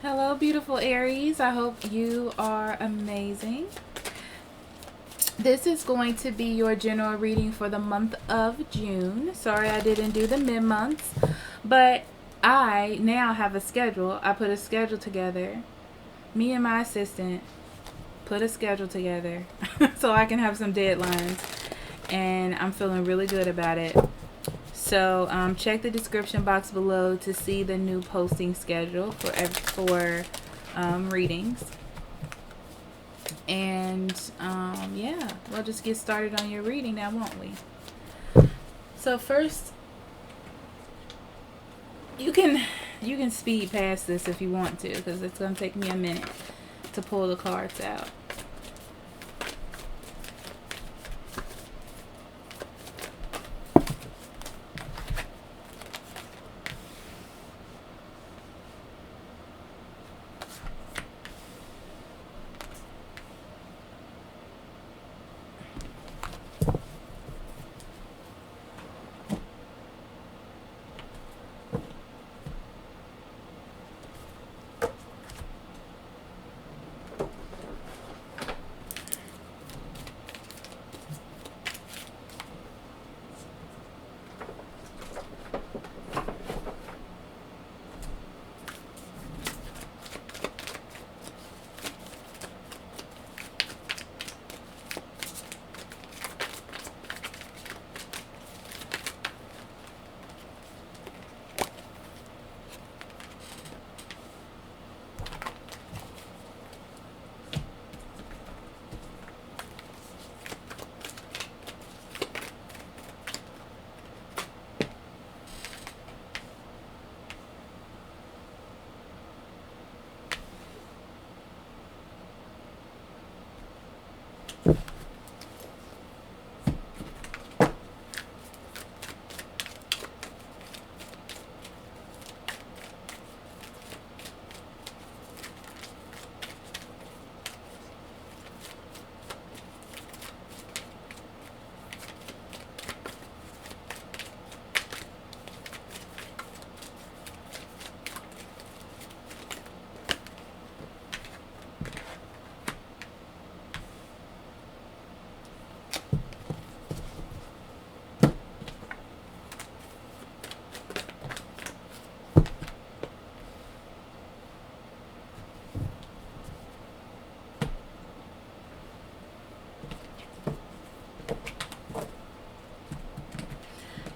Hello, beautiful Aries. I hope you are amazing. This is going to be your general reading for the month of June. Sorry I didn't do the mid-months, but I now have a schedule. I put a schedule together. Me and my assistant put a schedule together so I can have some deadlines, and I'm feeling really good about it. So check the description box below to see the new posting schedule for readings. And yeah, we'll just get started on your reading now, won't we? So first, you can speed past this if you want to, because it's going to take me a minute to pull the cards out.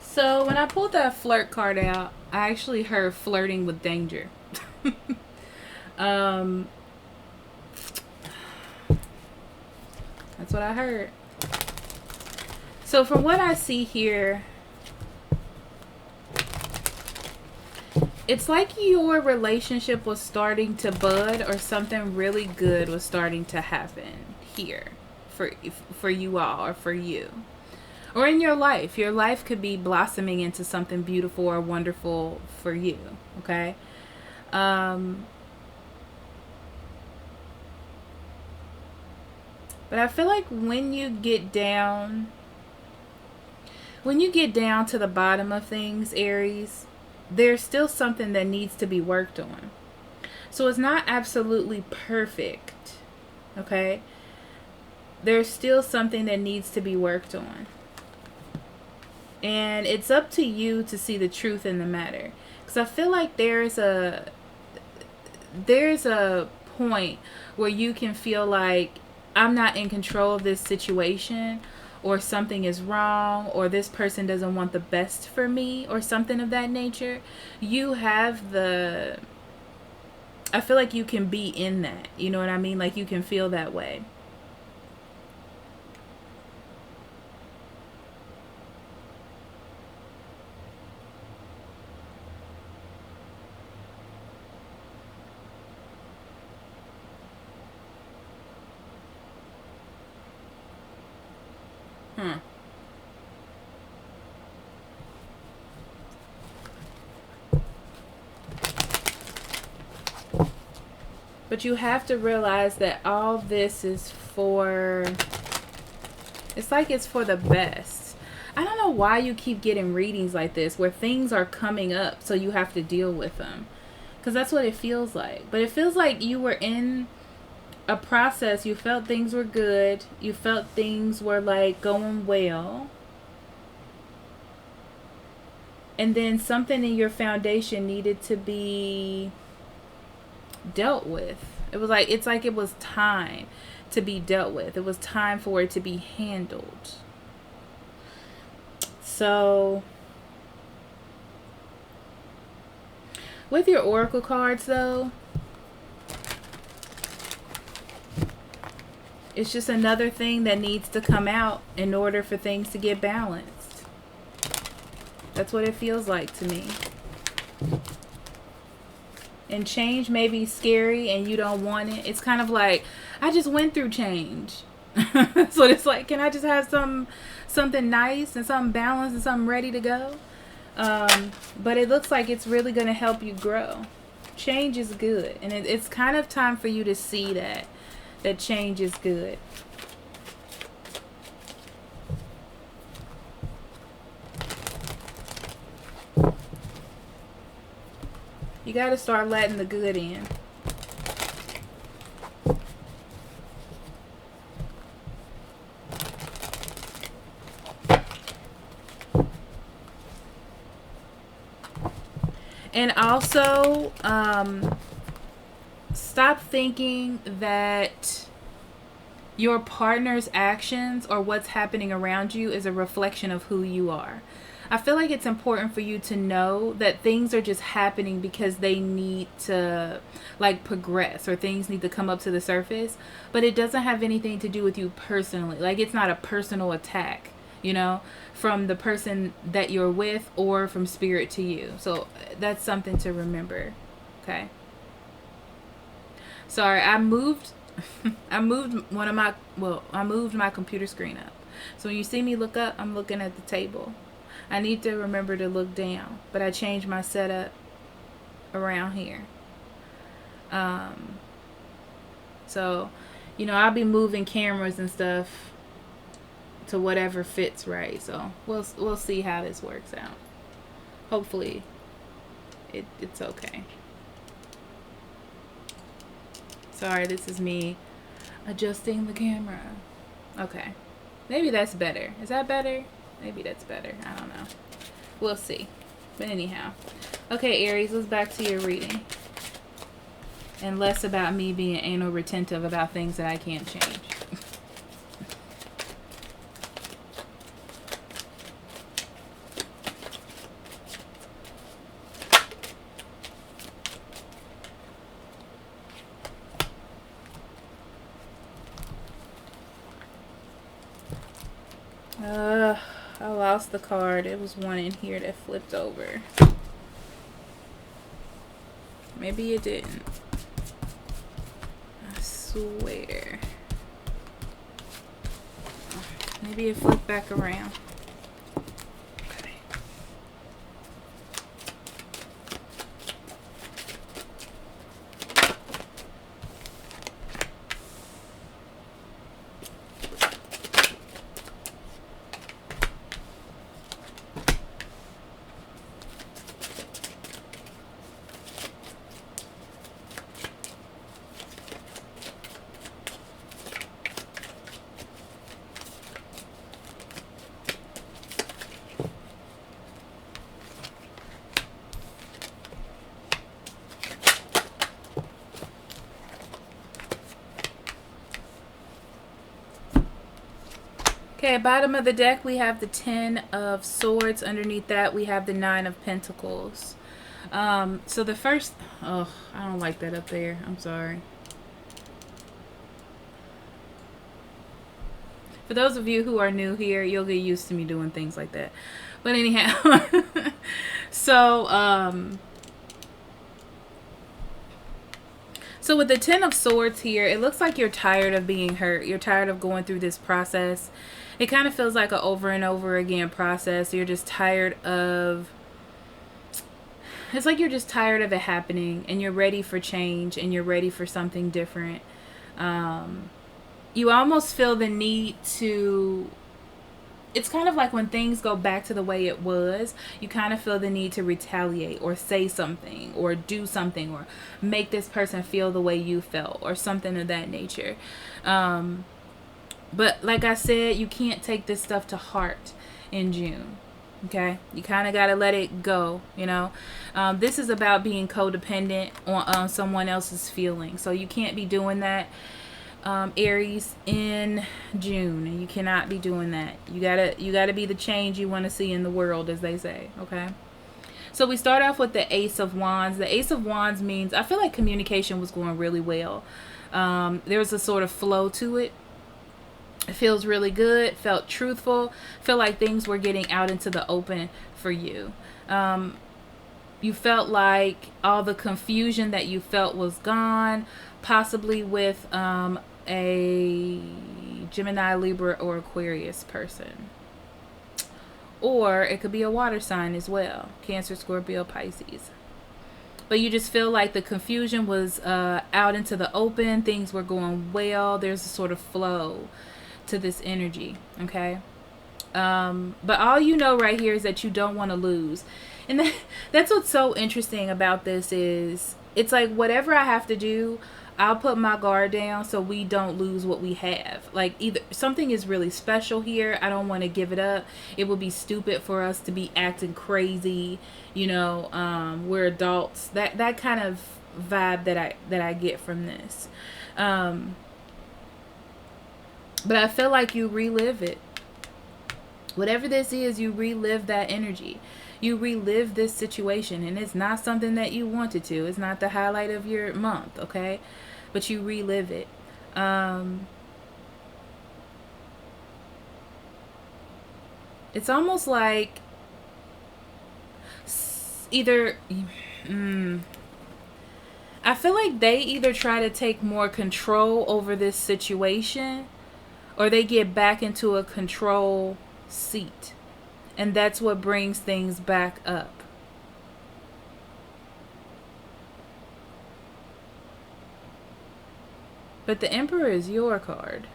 So when I pulled that flirt card out, I actually heard flirting with danger. That's what I heard. So from what I see here, it's like your relationship was starting to bud, or something really good was starting to happen here for you all, or for you. Or in your life. Your life could be blossoming into something beautiful or wonderful for you. Okay? But I feel like when you get down to the bottom of things, Aries, there's still something that needs to be worked on. So it's not absolutely perfect. Okay? There's still something that needs to be worked on. And it's up to you to see the truth in the matter. Because I feel like there's a point where you can feel like, I'm not in control of this situation, or something is wrong, or this person doesn't want the best for me, or something of that nature. I feel like you can be in that. You know what I mean? Like you can feel that way. But you have to realize that all this is it's like it's for the best. I don't know why you keep getting readings like this where things are coming up so you have to deal with them. Because that's what it feels like. But it feels like you were in a process. You felt things were good. You felt things were like going well. And then something in your foundation needed to be dealt with. It was like, it's like it was time to be dealt with. It was time for it to be handled. So with your oracle cards though, it's just another thing that needs to come out in order for things to get balanced. That's what it feels like to me. And change may be scary and you don't want it. It's kind of like, I just went through change. So it's like, can I just have something nice and something balanced and something ready to go? But it looks like it's really going to help you grow. Change is good. And it's kind of time for you to see that change is good. You got to start letting the good in. And also, stop thinking that your partner's actions or what's happening around you is a reflection of who you are. I feel like it's important for you to know that things are just happening because they need to like progress, or things need to come up to the surface, but it doesn't have anything to do with you personally. Like, it's not a personal attack, you know, from the person that you're with or from spirit to you. So that's something to remember. Okay. Sorry, I moved I moved my computer screen up. So when you see me look up, I'm looking at the table. I need to remember to look down, but I changed my setup around here. So, you know, I'll be moving cameras and stuff to whatever fits right. So we'll see how this works out. Hopefully it's okay. Sorry, this is me adjusting the camera. Okay. Maybe that's better. Is that better? Maybe that's better. I don't know. We'll see. But anyhow. Okay, Aries, let's back to your reading. And less about me being anal retentive about things that I can't change. I lost the card. It was one in here that flipped over. Maybe it didn't. I swear. Maybe it flipped back around. Okay. Okay, bottom of the deck, we have the 10 of Swords. Underneath that, we have the 9 of Pentacles. So the first... Oh, I don't like that up there. I'm sorry. For those of you who are new here, you'll get used to me doing things like that. But anyhow. So with the 10 of Swords here, it looks like you're tired of being hurt. You're tired of going through this process. It kind of feels like an over and over again process. You're just tired of... It's like you're just tired of it happening, and you're ready for change, and you're ready for something different. You almost feel the need to it's kind of like when things go back to the way it was, you kind of feel the need to retaliate or say something or do something or make this person feel the way you felt or something of that nature. But like I said, you can't take this stuff to heart in June. Okay, you kind of got to let it go, you know. This is about being codependent on someone else's feelings, so you can't be doing that, Aries, in June. You cannot be doing that. You gotta be the change you want to see in the world, as they say. Okay, so we start off with the Ace of Wands. The Ace of Wands means, I feel like communication was going really well. There was a sort of flow to it. It feels really good, felt truthful, feel like things were getting out into the open for you. You felt like all the confusion that you felt was gone, possibly with a Gemini, Libra, or Aquarius person. Or it could be a water sign as well, Cancer, Scorpio, Pisces. But you just feel like the confusion was out into the open, things were going well, there's a sort of flow to this energy. Okay, but all you know right here is that you don't want to lose, and that's what's so interesting about this. Is it's like, whatever I have to do, I'll put my guard down so we don't lose what we have. Like, either something is really special here, I don't want to give it up. It would be stupid for us to be acting crazy, you know. We're adults, that kind of vibe that I get from this. But I feel like you relive it. Whatever this is, you relive that energy. You relive this situation. And it's not something that you wanted to. It's not the highlight of your month, okay? But you relive it. It's almost like either... I feel like they either try to take more control over this situation, or they get back into a control seat. And that's what brings things back up. But the Emperor is your card.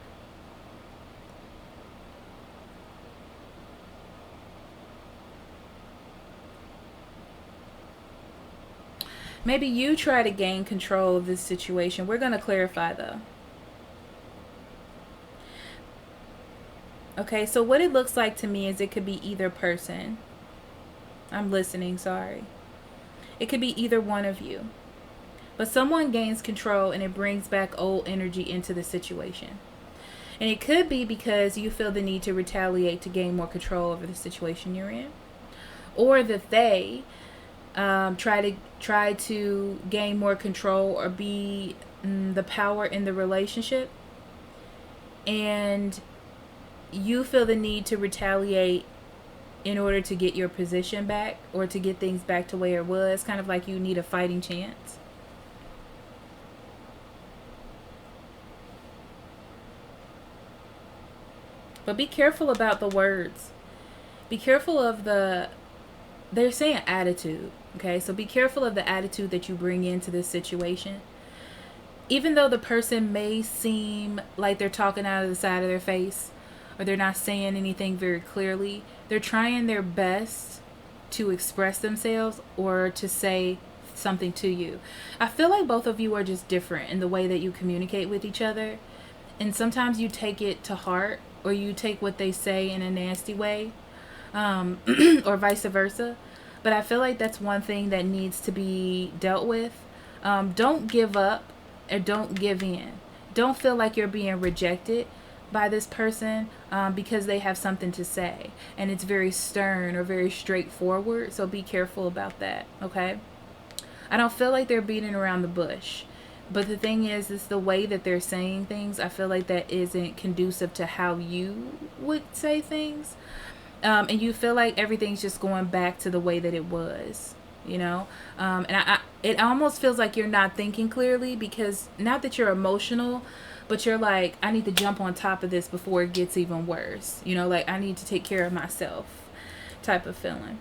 Maybe you try to gain control of this situation. We're going to clarify, though. Okay, so what it looks like to me is it could be either person. I'm listening, sorry. It could be either one of you. But someone gains control and it brings back old energy into the situation. And it could be because you feel the need to retaliate to gain more control over the situation you're in. Or that they try to gain more control or be the power in the relationship. And you feel the need to retaliate in order to get your position back or to get things back to where it was. Kind of like you need a fighting chance. But be careful about the words. Be careful of they're saying attitude. Okay, so be careful of the attitude that you bring into this situation. Even though the person may seem like they're talking out of the side of their face, or they're not saying anything very clearly, they're trying their best to express themselves or to say something to you. I feel like both of you are just different in the way that you communicate with each other. And sometimes you take it to heart, or you take what they say in a nasty way, or vice versa. But I feel like that's one thing that needs to be dealt with. Don't give up or don't give in. Don't feel like you're being rejected by this person because they have something to say and it's very stern or very straightforward. So be careful about that, okay? I don't feel like they're beating around the bush. But the thing is the way that they're saying things, I feel like that isn't conducive to how you would say things. And you feel like everything's just going back to the way that it was, you know? And it almost feels like you're not thinking clearly, because not that you're emotional, but you're like, I need to jump on top of this before it gets even worse. You know, like, I need to take care of myself type of feeling.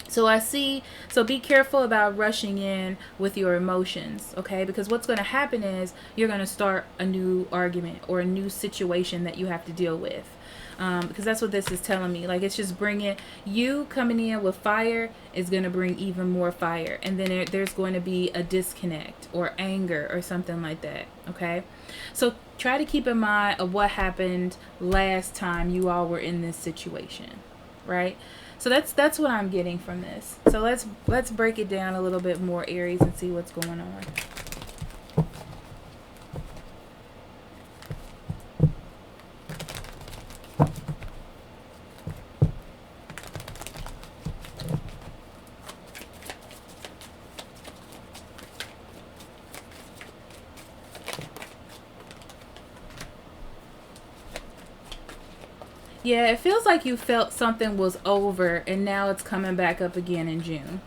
So be careful about rushing in with your emotions, okay? Because what's going to happen is you're going to start a new argument or a new situation that you have to deal with. Because that's what this is telling me. Like, it's just bringing, you coming in with fire is going to bring even more fire. And then there's going to be a disconnect or anger or something like that. Okay. So try to keep in mind of what happened last time you all were in this situation. Right. So that's what I'm getting from this. So let's break it down a little bit more, Aries, and see what's going on. Yeah, it feels like you felt something was over and now it's coming back up again in June.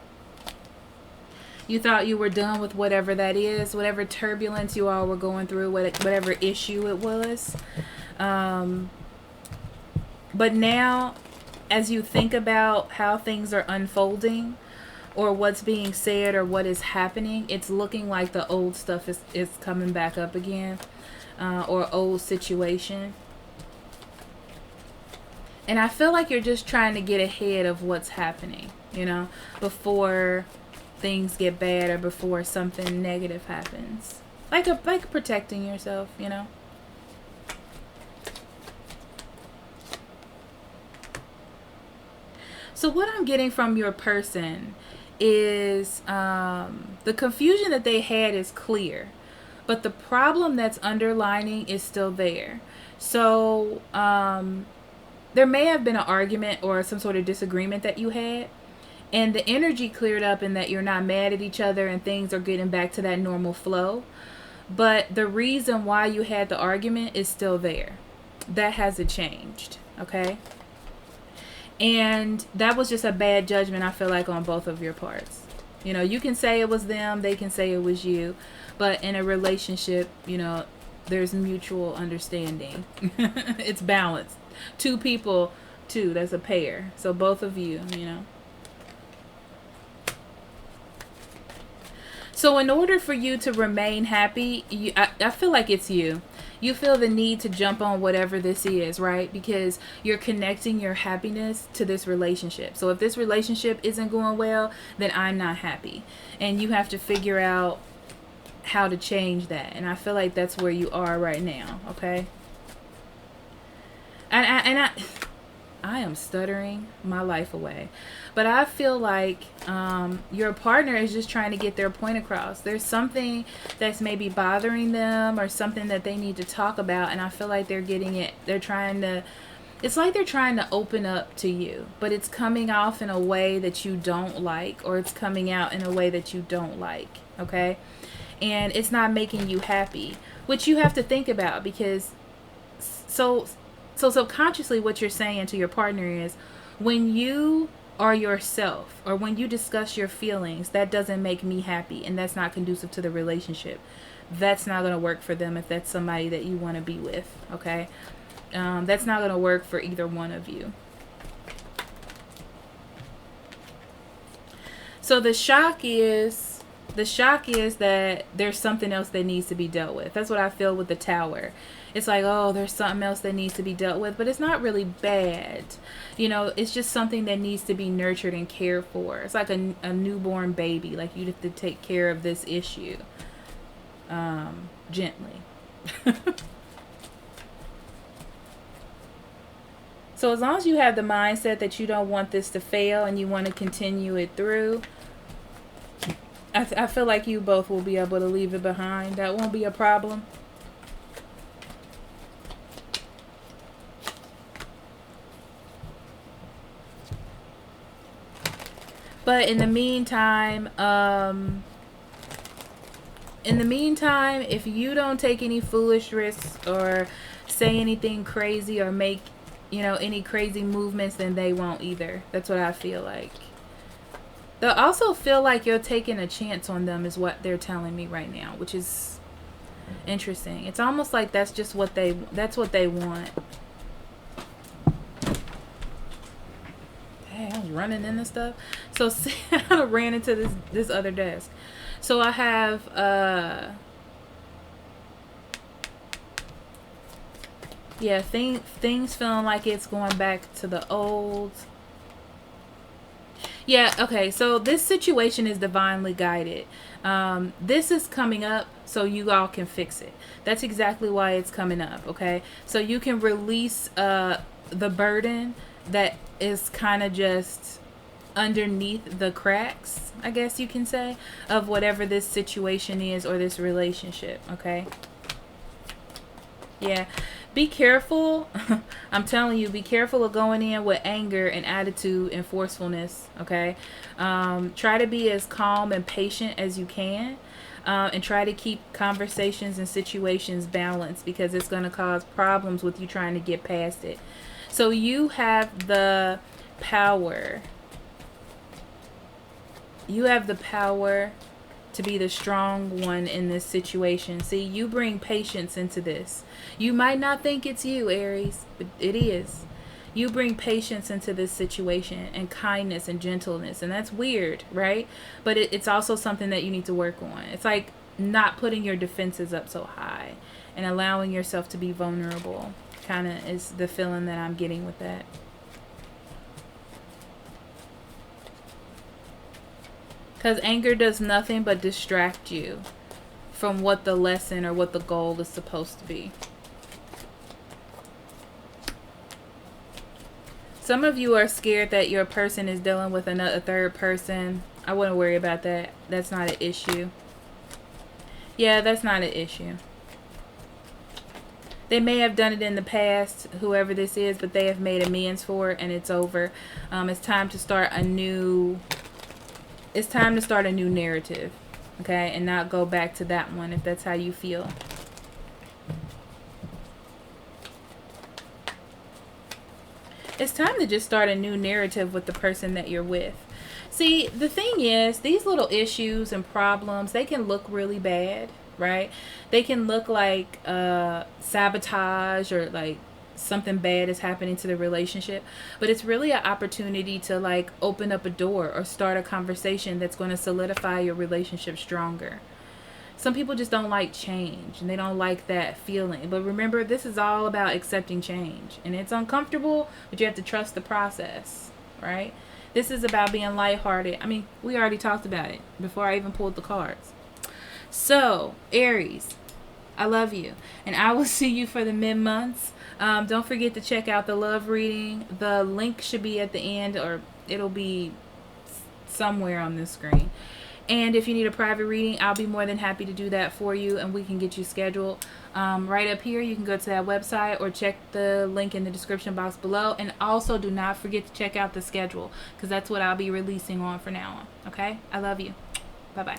You thought you were done with whatever that is, whatever turbulence you all were going through, whatever issue it was. But now, as you think about how things are unfolding or what's being said or what is happening, it's looking like the old stuff is coming back up again, or old situation. And I feel like you're just trying to get ahead of what's happening, you know, before things get bad or before something negative happens. Like protecting yourself, you know. So what I'm getting from your person is the confusion that they had is clear, but the problem that's underlining is still there. So there may have been an argument or some sort of disagreement that you had, and the energy cleared up in that you're not mad at each other and things are getting back to that normal flow. But the reason why you had the argument is still there. That hasn't changed, okay? And that was just a bad judgment, I feel like, on both of your parts. You know, you can say it was them, they can say it was you, but in a relationship, you know, there's mutual understanding. It's balanced. Two people, that's a pair. So both of you, you know. So in order for you to remain happy, I feel like it's you. You feel the need to jump on whatever this is, right? Because you're connecting your happiness to this relationship. So if this relationship isn't going well, then I'm not happy. And you have to figure out how to change that. And I feel like that's where you are right now, okay? And I am stuttering my life away. But I feel like your partner is just trying to get their point across. There's something that's maybe bothering them or something that they need to talk about. And I feel like they're getting it. It's like they're trying to open up to you. But it's coming off in a way that you don't like. Or it's coming out in a way that you don't like. Okay? And it's not making you happy. Which you have to think about. Because so subconsciously what you're saying to your partner is, when you are yourself or when you discuss your feelings, that doesn't make me happy and that's not conducive to the relationship. That's not going to work for them if that's somebody that you want to be with, okay? That's not going to work for either one of you. So the shock is that there's something else that needs to be dealt with. That's what I feel with the Tower. It's like, oh, there's something else that needs to be dealt with, but it's not really bad. You know, it's just something that needs to be nurtured and cared for. It's like a newborn baby. Like, you have to take care of this issue gently. So as long as you have the mindset that you don't want this to fail and you want to continue it through, I feel like you both will be able to leave it behind. That won't be a problem. But in the meantime, if you don't take any foolish risks or say anything crazy or make, you know, any crazy movements, then they won't either. That's what I feel like. They'll also feel like you're taking a chance on them is what they're telling me right now, which is interesting. It's almost like that's just what they want. Hey, I was running into stuff. So see, I ran into this other desk. So I have Yeah, things feeling like it's going back to the old. Yeah, okay, so this situation is divinely guided. This is coming up so you all can fix it. That's exactly why it's coming up, okay? So you can release the burden that is kind of just underneath the cracks, I guess you can say, of whatever this situation is or this relationship, okay? Yeah. Be careful. I'm telling you, be careful of going in with anger and attitude and forcefulness, okay? Try to be as calm and patient as you can, and try to keep conversations and situations balanced, because it's going to cause problems with you trying to get past it. So you have the power. You have the power to be the strong one in this situation. See, you bring patience into this. You might not think it's you, Aries, but it is. You bring patience into this situation, and kindness and gentleness. And that's weird, right? But it's also something that you need to work on. It's like not putting your defenses up so high and allowing yourself to be vulnerable. Kind of is the feeling that I'm getting with that. Because anger does nothing but distract you from what the lesson or what the goal is supposed to be. Some of you are scared that your person is dealing with a third person. I wouldn't worry about that. That's not an issue. Yeah, that's not an issue. They may have done it in the past, whoever this is, but they have made amends for it, and it's over. It's time to start a new... It's time to start a new narrative, okay? And not go back to that one if that's how you feel. It's time to just start a new narrative with the person that you're with. See, the thing is, these little issues and problems, they can look really bad, right? They can look like sabotage, or like something bad is happening to the relationship, but it's really an opportunity to like open up a door or start a conversation that's going to solidify your relationship stronger. Some people just don't like change, and they don't like that feeling. But remember, this is all about accepting change, and it's uncomfortable, but you have to trust the process, right? This is about being lighthearted. I mean, we already talked about it before I even pulled the cards. So, Aries, I love you, and I will see you for the mid-months. Don't forget to check out the love reading. The link should be at the end, or it'll be somewhere on this screen. And if you need a private reading, I'll be more than happy to do that for you, and we can get you scheduled. Right up here, you can go to that website or check the link in the description box below. And also, do not forget to check out the schedule, because that's what I'll be releasing on from now on. Okay? I love you. Bye-bye.